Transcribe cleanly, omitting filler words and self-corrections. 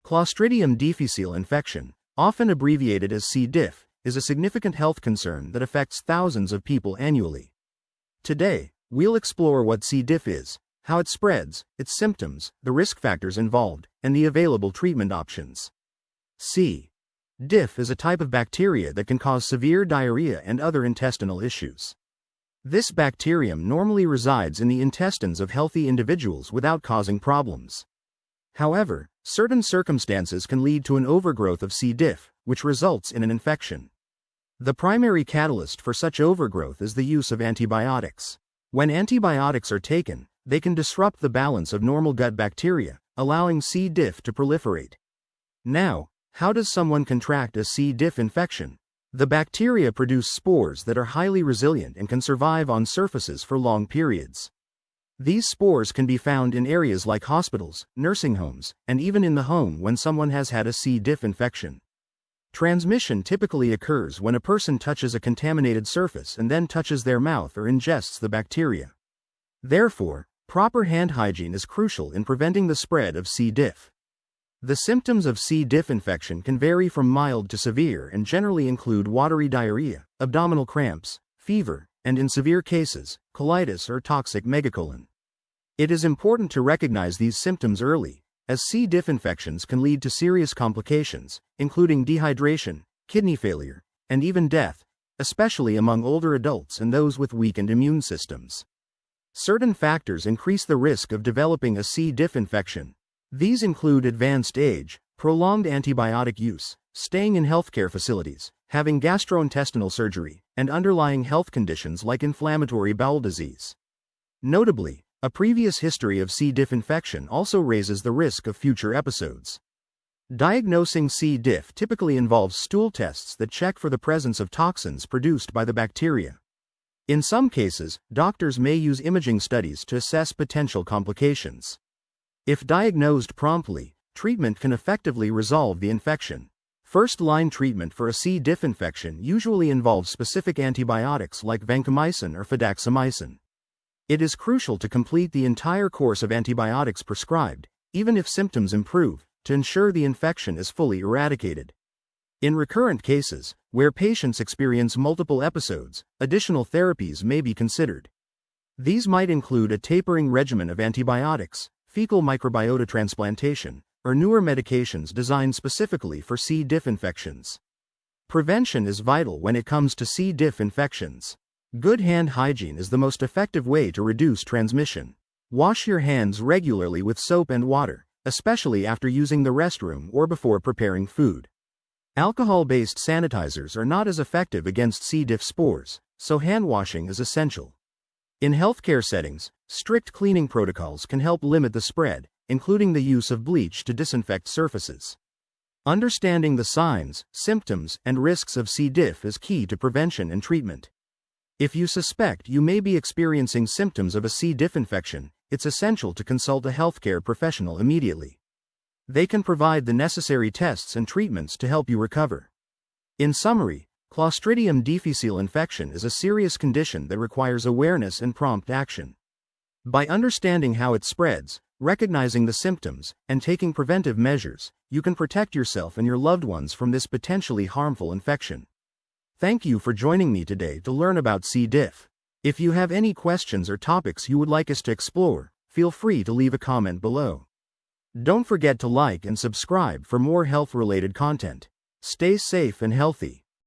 Clostridium difficile infection, often abbreviated as C. diff, is a significant health concern that affects thousands of people annually. Today, we'll explore what C. diff is, how it spreads, its symptoms, the risk factors involved, and the available treatment options. C. diff is a type of bacteria that can cause severe diarrhea and other intestinal issues. This bacterium normally resides in the intestines of healthy individuals without causing problems. However, certain circumstances can lead to an overgrowth of C. diff, which results in an infection. The primary catalyst for such overgrowth is the use of antibiotics. When antibiotics are taken, they can disrupt the balance of normal gut bacteria, allowing C. diff to proliferate. Now, how does someone contract a C. diff infection? The bacteria produce spores that are highly resilient and can survive on surfaces for long periods. These spores can be found in areas like hospitals, nursing homes, and even in the home when someone has had a C. diff infection. Transmission typically occurs when a person touches a contaminated surface and then touches their mouth or ingests the bacteria. Therefore, proper hand hygiene is crucial in preventing the spread of C. diff. The symptoms of C. diff infection can vary from mild to severe and generally include watery diarrhea, abdominal cramps, fever, and in severe cases, colitis or toxic megacolon. It is important to recognize these symptoms early, as C. diff infections can lead to serious complications, including dehydration, kidney failure, and even death, especially among older adults and those with weakened immune systems. Certain factors increase the risk of developing a C. diff infection. These include advanced age, prolonged antibiotic use, staying in healthcare facilities, having gastrointestinal surgery, and underlying health conditions like inflammatory bowel disease. Notably, a previous history of C. diff infection also raises the risk of future episodes. Diagnosing C. diff typically involves stool tests that check for the presence of toxins produced by the bacteria. In some cases, doctors may use imaging studies to assess potential complications. If diagnosed promptly, treatment can effectively resolve the infection. First-line treatment for a C. diff infection usually involves specific antibiotics like vancomycin or fidaxomicin. It is crucial to complete the entire course of antibiotics prescribed, even if symptoms improve, to ensure the infection is fully eradicated. In recurrent cases, where patients experience multiple episodes, additional therapies may be considered. These might include a tapering regimen of antibiotics, fecal microbiota transplantation, or newer medications designed specifically for C. diff infections. Prevention is vital when it comes to C. diff infections. Good hand hygiene is the most effective way to reduce transmission. Wash your hands regularly with soap and water, especially after using the restroom or before preparing food. Alcohol-based sanitizers are not as effective against C. diff spores, so hand washing is essential. In healthcare settings, strict cleaning protocols can help limit the spread, including the use of bleach to disinfect surfaces. Understanding the signs, symptoms, and risks of C. diff is key to prevention and treatment. If you suspect you may be experiencing symptoms of a C. diff infection, it's essential to consult a healthcare professional immediately. They can provide the necessary tests and treatments to help you recover. In summary, Clostridium difficile infection is a serious condition that requires awareness and prompt action. By understanding how it spreads, recognizing the symptoms, and taking preventive measures, you can protect yourself and your loved ones from this potentially harmful infection. Thank you for joining me today to learn about C. diff. If you have any questions or topics you would like us to explore, feel free to leave a comment below. Don't forget to like and subscribe for more health-related content. Stay safe and healthy.